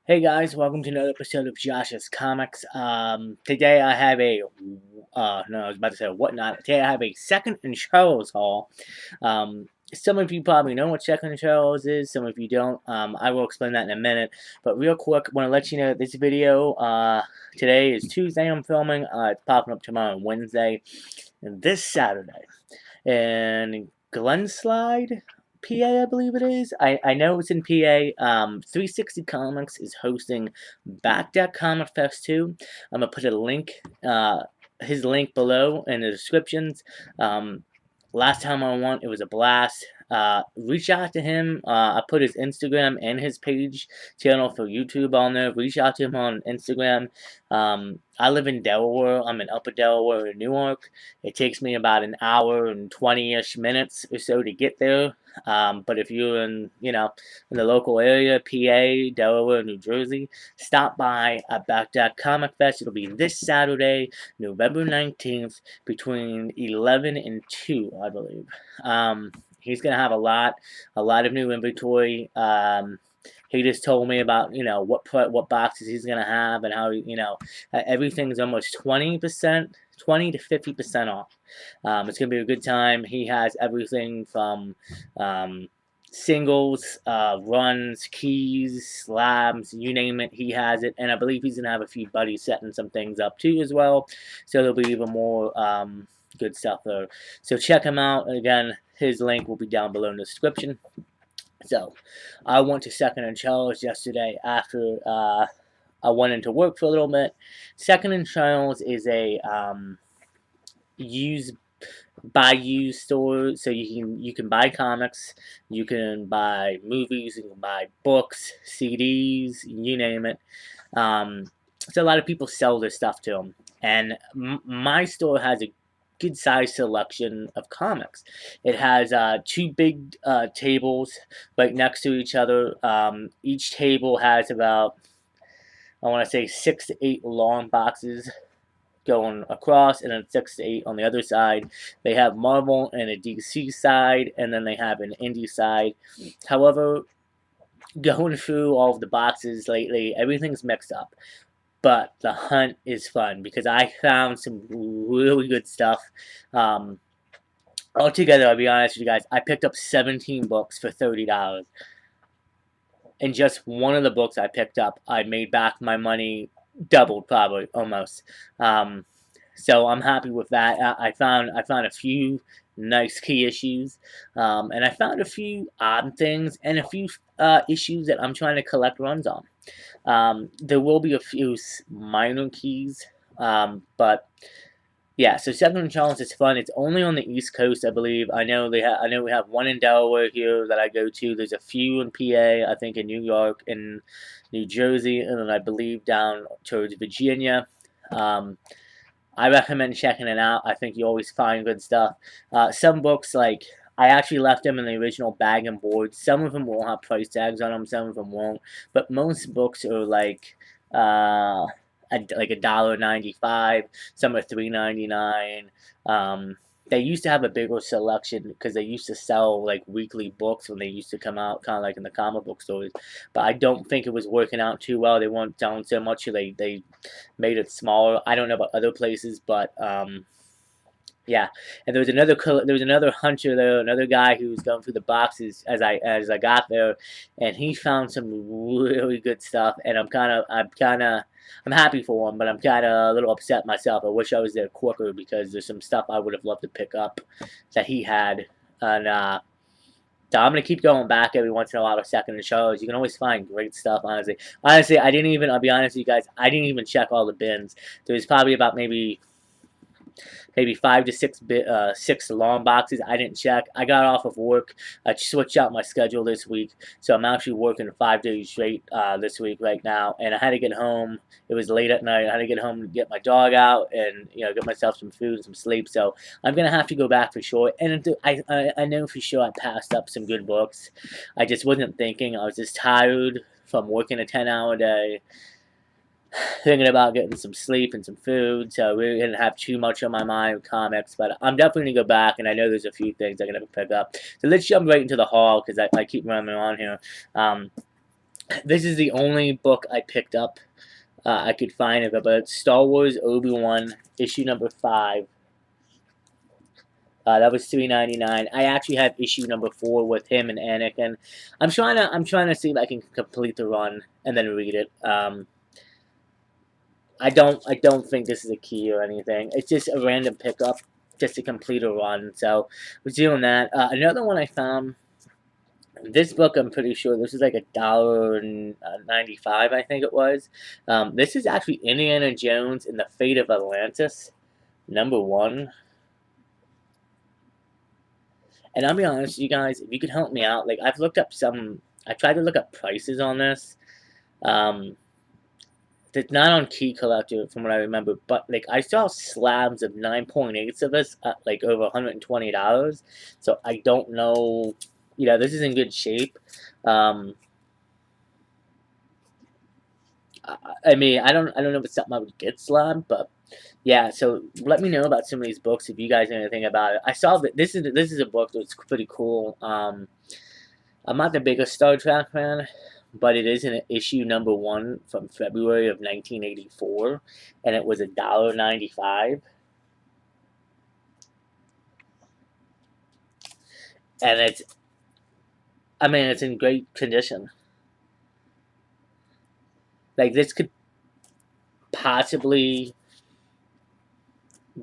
Hey guys, welcome to another episode of Josh's Comics. Today I have no, I was about to say a whatnot. Today I have a Second and Charles haul. Some of you probably know what Second and Charles is, some of you don't. I will explain that in a minute. But real quick, want to let you know that this video, today is Tuesday I'm filming. It's popping up tomorrow, Wednesday, and this Saturday. And Glenslide, PA, I believe it is. I know it's in PA. 360 Comics is hosting Back Deck Comic Fest 2. I'm going to put a link, his link below in the descriptions. Last time I went, it was a blast. Reach out to him. I put his Instagram and his page channel for YouTube on there. Reach out to him on Instagram. I live in Delaware. I'm in Upper Delaware in Newark. It takes me about an hour and 20-ish minutes or so to get there. But if you're in the local area, PA, Delaware, New Jersey, stop by at Back Deck Comic Fest. It'll be this Saturday, November 19th, between 11 and 2, I believe. He's gonna have a lot of new inventory. He just told me about what boxes he's gonna have and how everything's almost 20 to 50% off. It's gonna be a good time. He has everything from singles, runs, keys, slabs, you name it, he has it. And I believe he's gonna have a few buddies setting some things up too as well. So there'll be even more good stuff there. So check him out. Again, his link will be down below in the description. So I went to Second and Charles yesterday after I went into work for a little bit. Second and Charles is a used store, so you can buy comics, you can buy movies, you can buy books, CDs, you name it. So a lot of people sell this stuff to them, and my store has a good sized selection of comics. It has two big tables right next to each other. Each table has about, I want to say, 6 to 8 long boxes going across, and then 6 to 8 on the other side. They have Marvel and a DC side, and then they have an indie side. However, going through all of the boxes lately, everything's mixed up. But the hunt is fun because I found some really good stuff. Altogether, I'll be honest with you guys, I picked up 17 books for $30. And just one of the books I picked up, I made back my money doubled, probably almost. So I'm happy with that. I found a few nice key issues, and I found a few odd things and a few issues that I'm trying to collect runs on. There will be a few minor keys, but yeah. So Second and Charles is fun. It's only on the East Coast, I believe. I know we have one in Delaware here that I go to. There's a few in PA, I think in New York and New Jersey, and then I believe down towards Virginia. I recommend checking it out. I think you always find good stuff. Some books, like, I actually left them in the original bag and board. Some of them will have price tags on them, some of them won't. But most books are like $1.95. Some are $3.99. They used to have a bigger selection because they used to sell like weekly books when they used to come out, kind of like in the comic book stores. But I don't think it was working out too well. They weren't selling so much. They made it smaller. I don't know about other places, but yeah. And there was another hunter there, another guy who was going through the boxes as I got there, and he found some really good stuff. And I'm happy for him, but I'm kind of a little upset myself. I wish I was there quicker because there's some stuff I would have loved to pick up that he had. And so I'm gonna keep going back every once in a while to Second and Charles. You can always find great stuff, honestly. Honestly, I'll be honest with you guys, I didn't even check all the bins. There's probably about maybe 5 to 6 long boxes I didn't check. I got off of work. I switched out my schedule this week, so I'm actually working 5 days straight this week right now. And I had to get home. It was late at night. I had to get home to get my dog out and get myself some food and some sleep. So I'm gonna have to go back for sure. And I know for sure I passed up some good books. I just wasn't thinking. I was just tired from working a 10-hour day, thinking about getting some sleep and some food, so I really didn't have too much on my mind with comics, but I'm definitely going to go back, and I know there's a few things I'm going to pick up. So let's jump right into the haul, because I keep running on here. This is the only book I picked up I could find of it, but it's Star Wars Obi-Wan issue number 5. That was $3.99. I actually have issue number 4 with him and Anakin. I'm trying to see if I can complete the run and then read it. I don't think this is a key or anything. It's just a random pickup just to complete a run. So we're doing that. Another one I found. This book, I'm pretty sure this is like $1.95, I think it was. This is actually Indiana Jones and the Fate of Atlantis, number 1. And I'll be honest with you guys, if you could help me out, like I tried to look up prices on this. Um, it's not on Key Collector from what I remember, but like I saw slabs of 9.8s of this at like over $120. So I don't know, this is in good shape. Um, I mean, I don't know if it's something I would get slabbed, but yeah. So let me know about some of these books if you guys know anything about it. I saw that this is a book that's pretty cool. I'm not the biggest Star Trek fan, but it is an issue number 1 from February of 1984, and it was $1.95, and it's in great condition. Like this could possibly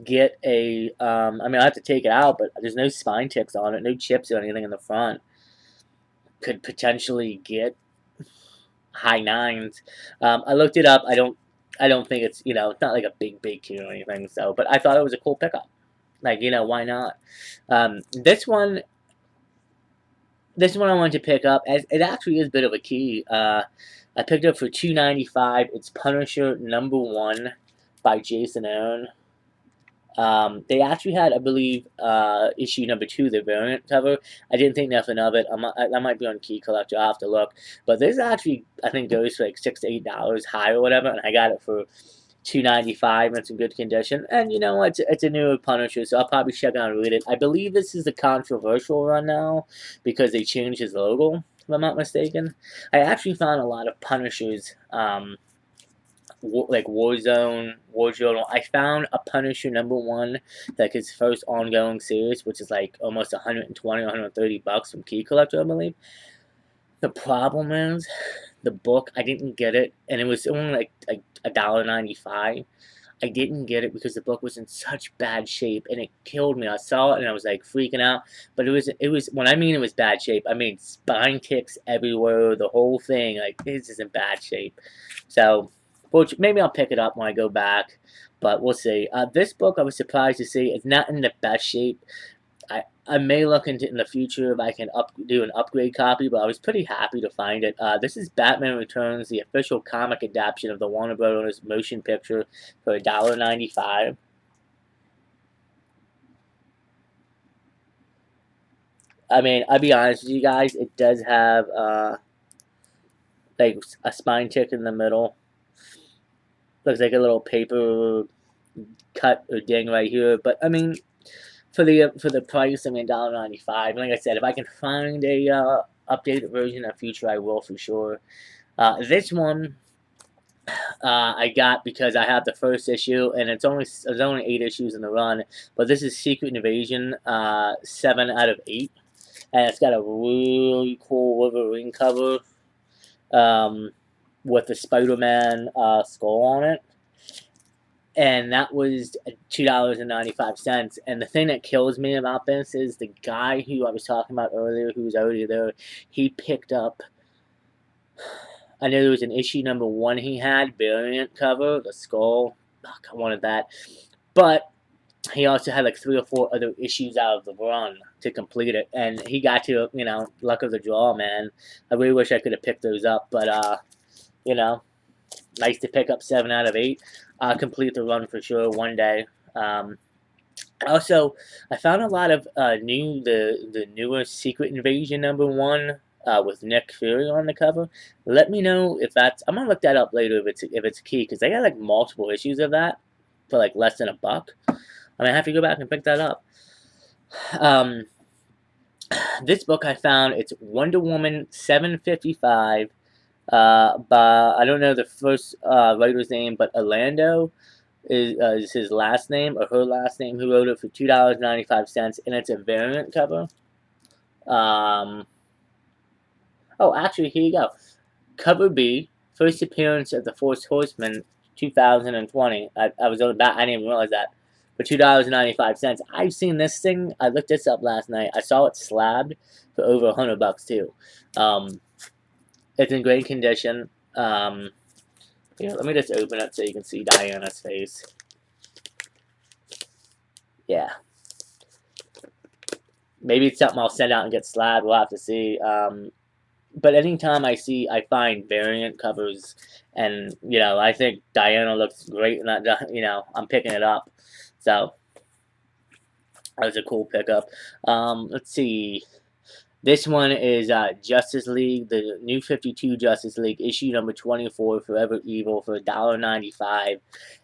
get a. I mean, I have to take it out, but there's no spine ticks on it, no chips or anything in the front. Could potentially get high nines. I looked it up. I don't think it's not like a big key or anything. So, but I thought it was a cool pickup. Like why not? Um, this one, this one I wanted to pick up. As it actually is a bit of a key. I picked it up for $2.95. It's Punisher number 1 by Jason Aaron. They actually had, I believe, issue number 2, the variant cover. I didn't think nothing of it. That might be on Key Collector. I'll have to look. But this actually, I think, goes for like $6 to $8 high or whatever, and I got it for $2.95. It's in good condition, and it's a newer Punisher, so I'll probably check out and read it. I believe this is the controversial run now because they changed his logo. If I'm not mistaken, I actually found a lot of Punishers. Like Warzone, War Journal. I found a Punisher number 1, like his first ongoing series, which is like almost 120 or $130 from Key Collector, I believe. The problem is, the book I didn't get it, and it was only like $1.95. I didn't get it because the book was in such bad shape, and it killed me. I saw it and I was like freaking out. But it was when I mean it was bad shape, I mean spine ticks everywhere, the whole thing. Like this is in bad shape. So, which maybe I'll pick it up when I go back, but we'll see. This book I was surprised to see it's not in the best shape. I may look into it in the future if I can do an upgrade copy, but I was pretty happy to find it. This is Batman Returns, the official comic adaptation of the Warner Bros. Motion picture for $1.95. I mean, I'll be honest with you guys, it does have like a spine tick in the middle. Looks like a little paper cut or ding right here, but I mean, for the price, I mean $1.95. Like I said, if I can find a updated version in the future, I will for sure. This one I got because I have the first issue, and there's only 8 issues in the run. But this is Secret Invasion, 7 out of 8, and it's got a really cool Wolverine cover with the Spider-Man skull on it. And that was $2.95. And the thing that kills me about this is the guy who I was talking about earlier, who was already there, he picked up. I know there was an issue number 1 he had, variant cover, the skull. Fuck, I wanted that. But he also had like 3 or 4 other issues out of the run to complete it. And he got to, luck of the draw, man. I really wish I could have picked those up. But, nice to pick up 7 out of 8. I'll complete the run for sure one day. Also, I found a lot of the newer Secret Invasion number 1 with Nick Fury on the cover. Let me know if that's. I'm gonna look that up later if it's a key because they got like multiple issues of that for like less than $1. I'm gonna have to go back and pick that up. This book I found, it's Wonder Woman 755 But I don't know the first writer's name, but Orlando is his last name or her last name. Who wrote it for $2.95, and it's a variant cover. Um, oh, actually, here you go. Cover B, first appearance of the Four Horsemen, 2020. I was on that. I didn't even realize that. For $2.95. I've seen this thing. I looked this up last night. I saw it slabbed for over $100 too. Um, it's in great condition. Here, let me just open it so you can see Diana's face. Yeah. Maybe it's something I'll send out and get slabbed. We'll have to see. But anytime I find variant covers, and I think Diana looks great in that. I'm picking it up. So that was a cool pickup. Let's see. This one is Justice League, the New 52 Justice League, issue number 24, Forever Evil, for $1.95.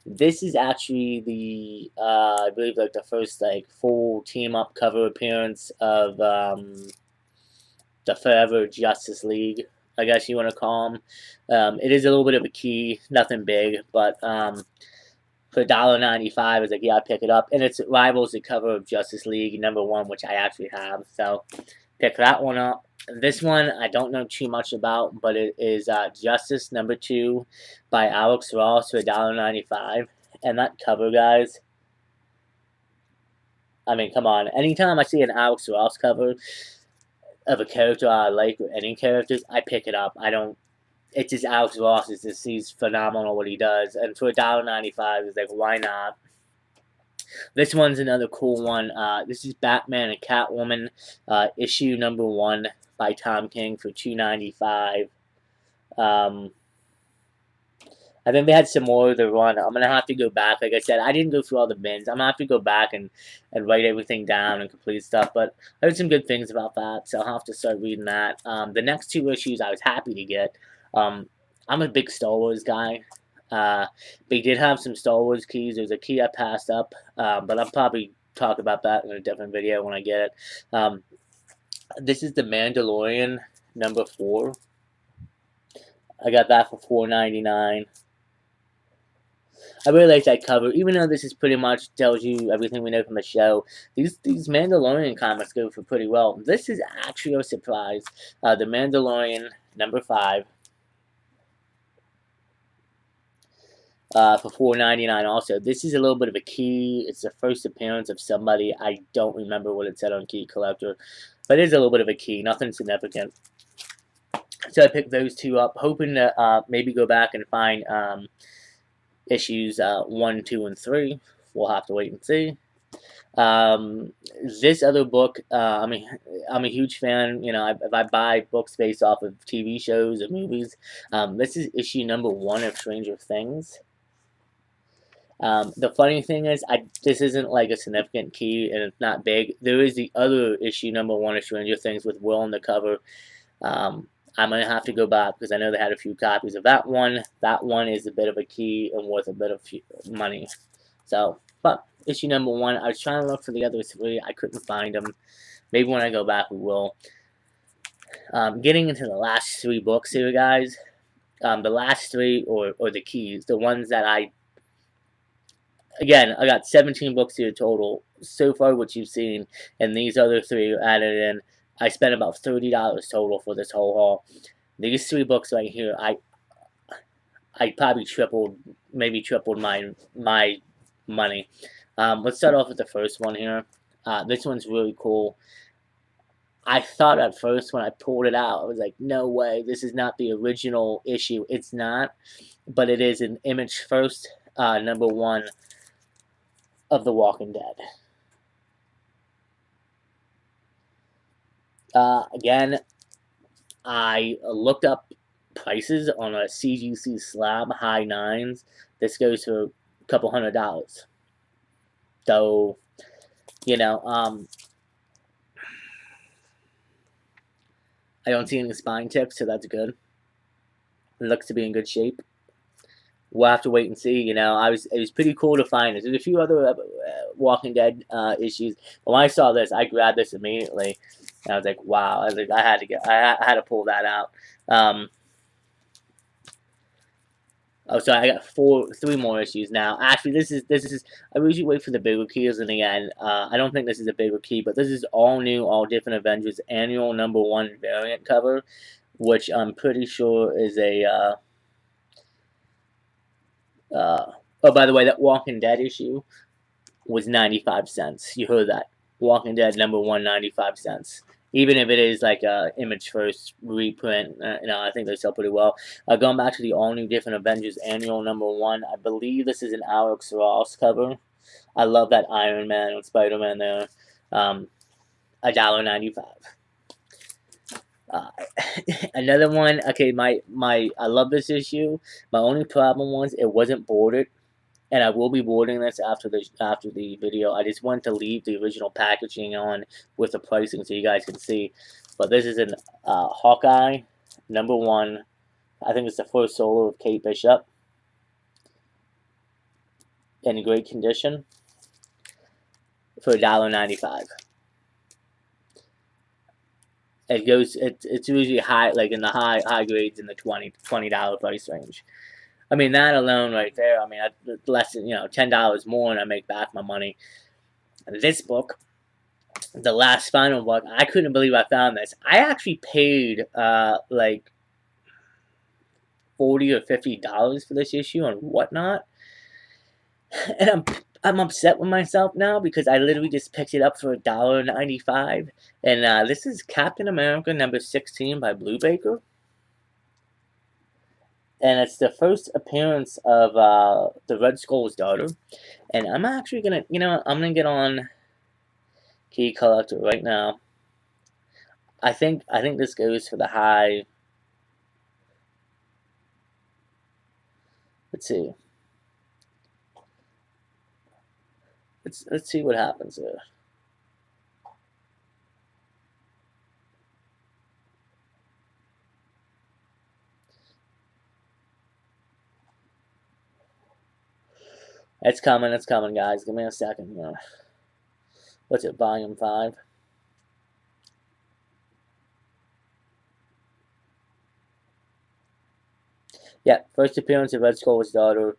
This is actually the, I believe, like the first full team up cover appearance of the Forever Justice League, I guess you want to call them. It is a little bit of a key, nothing big, but for $1.95, I was like, yeah, I pick it up, and it rivals the cover of Justice League #1, which I actually have. So pick that one up. This one I don't know too much about, but it is Justice #2 by Alex Ross for $1.95, and that cover, guys. I mean, come on. Anytime I see an Alex Ross cover of a character I like, or any characters, I pick it up. I don't. It's just Alex Ross. He's phenomenal what he does, and for $1.95, it's like, why not? This one's another cool one. This is Batman and Catwoman, issue #1 by Tom King for $2.95. I think they had some more of the run. I'm gonna have to go back. Like I said, I didn't go through all the bins. I'm gonna have to go back and write everything down and complete stuff. But I heard some good things about that, so I'll have to start reading that. The next 2 issues I was happy to get. I'm a big Star Wars guy. They did have some Star Wars keys. There's a key I passed up, but I'll probably talk about that in a different video when I get it. This is The Mandalorian #4. I got that for $4.99. I really like that cover, even though this is pretty much tells you everything we know from the show. These Mandalorian comics go for pretty well. This is actually a surprise. The Mandalorian #5. For $4.99 also. This is a little bit of a key. It's the first appearance of somebody. I don't remember what it said on Key Collector, but it is a little bit of a key. Nothing significant. So I picked those 2 up, hoping to maybe go back and find issues 1, 2, and 3. We'll have to wait and see. This other book, I'm a huge fan. If I buy books based off of TV shows or movies, this is issue #1 of Stranger Things. The funny thing is, this isn't like a significant key, and it's not big. There is the other issue #1 of Stranger Things with Will on the cover. I'm gonna have to go back because I know they had a few copies of that one. That one is a bit of a key and worth a bit of money. So, but issue #1, I was trying to look for the other 3. I couldn't find them. Maybe when I go back, we will. Getting into the last 3 books here, guys. The last 3, or the keys, the ones that again, I got 17 books here total so far, what you've seen, and these other 3 are added in. I spent about $30 total for this whole haul. These 3 books right here, I probably maybe tripled my money. Let's start off with the first one here. This one's really cool. I thought at first when I pulled it out, I was like, no way, this is not the original issue. It's not, but it is an Image First #1 of The Walking Dead. Again, I looked up prices on a CGC slab, high 9s. This goes for a couple $100. So, I don't see any spine tips, so that's good. It looks to be in good shape. We'll have to wait and see. It was pretty cool to find it. There's a few other Walking Dead issues, but when I saw this, I grabbed this immediately. And I was like, wow! I had to pull that out. Oh, sorry, I got three more issues now. Actually, this is. I usually wait for the bigger keys, and again, I don't think this is a bigger key, but this is all new, all different Avengers annual #1 variant cover, which I'm pretty sure is a. Oh, by the way, that Walking Dead issue was 95 cents. You heard that? Walking Dead #1, 95 cents. Even if it is like a image first reprint, I think they sell pretty well. Going back to the all new different Avengers annual #1, I believe this is an Alex Ross cover. I love that Iron Man and Spider Man there. $1.95. Uh, another one. Okay, I love this issue. My only problem was it wasn't bordered, and I will be boarding this after the video. I just want to leave the original packaging on with the pricing so you guys can see. But this is an Hawkeye #1. I think it's the first solo of Kate Bishop in great condition for $1.95. It goes. It's usually high, like in the high grades in the $20 price range. I mean, that alone right there. I mean, less than $10 more, and I make back my money. And this book, the last final book, I couldn't believe I found this. I actually paid like $40 or $50 for this issue and whatnot, and I'm upset with myself now because I literally just picked it up for $1.95, and this is Captain America #16 by Brubaker. And it's the first appearance of the Red Skull's daughter. And I'm actually gonna, I'm gonna get on Key Collector right now. I think this goes for the high. Let's see. Let's see what happens here. It's coming, guys. Give me a second here. What's it, volume 5? Yeah, first appearance of Red Skull's daughter,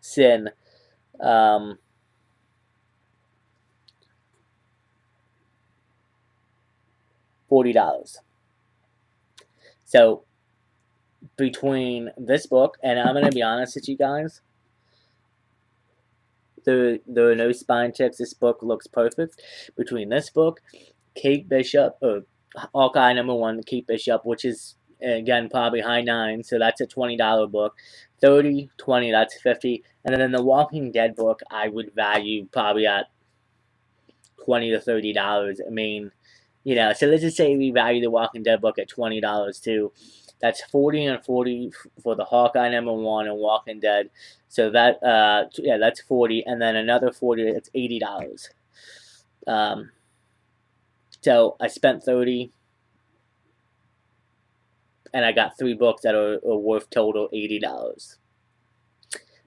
Sin. $40. So between this book and I'm gonna be honest with you guys, there are no spine checks. This book looks perfect. Between this book, Kate Bishop, or Hawkeye #1, Kate Bishop, which is again probably high 9, so that's a $20 book. 30, 20, that's 50, and then the Walking Dead book I would value probably at $20 to $30. I mean, so let's just say we value the Walking Dead book at $20 too. That's 40 and 40 for the Hawkeye #1 and Walking Dead. So that that's 40, and then another 40. It's $80. So I spent 30, and I got 3 books that are worth total $80.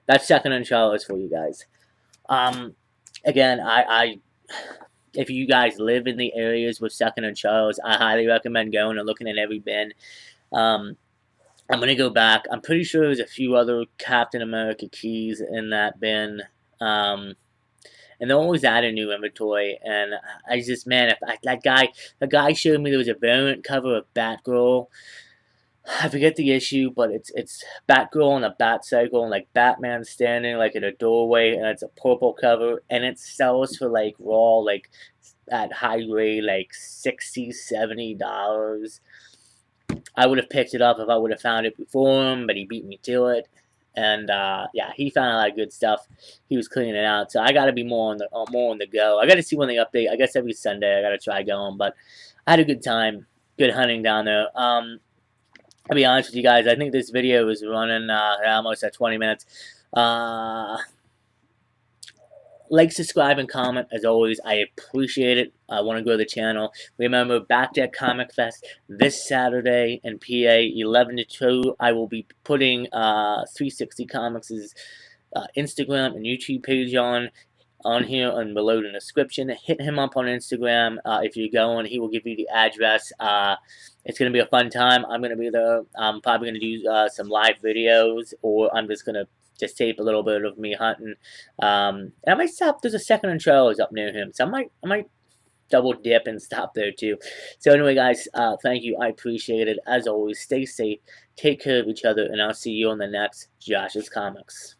That's Second and Charlotte's for you guys. Again, I if you guys live in the areas with Second and Charles, I highly recommend going and looking at every bin. I'm gonna go back. I'm pretty sure there's a few other Captain America keys in that bin. And they're always adding new inventory. And I just, man, the guy showed me there was a variant cover of Batgirl. I forget the issue, but it's Batgirl on a bat cycle and like Batman standing like in a doorway, and it's a purple cover, and it sells for like raw, like at high grade, like $60-$70. I would have picked it up if I would have found it before him, but he beat me to it. And yeah, he found a lot of good stuff. He was cleaning it out, so I got to be more on the go. I got to see when they update. I guess every Sunday I got to try going, but I had a good time, good hunting down there. I'll be honest with you guys. I think this video is running almost at 20 minutes. Like, subscribe, and comment. As always, I appreciate it. I want to grow the channel. Remember, Back Deck Comic Fest this Saturday in PA, 11 to 2. I will be putting 360 Comics' Instagram and YouTube page on. on here and below in the description. Hit him up on Instagram. If you're going, he will give you the address. It's going to be a fun time. I'm going to be there. I'm probably going to do some live videos, or I'm just going to tape a little bit of me hunting. And I might stop. There's a second and trailers up near him, so I might double dip and stop there too. So anyway, guys, thank you. I appreciate it. As always, stay safe, take care of each other, and I'll see you on the next Josh's Comics.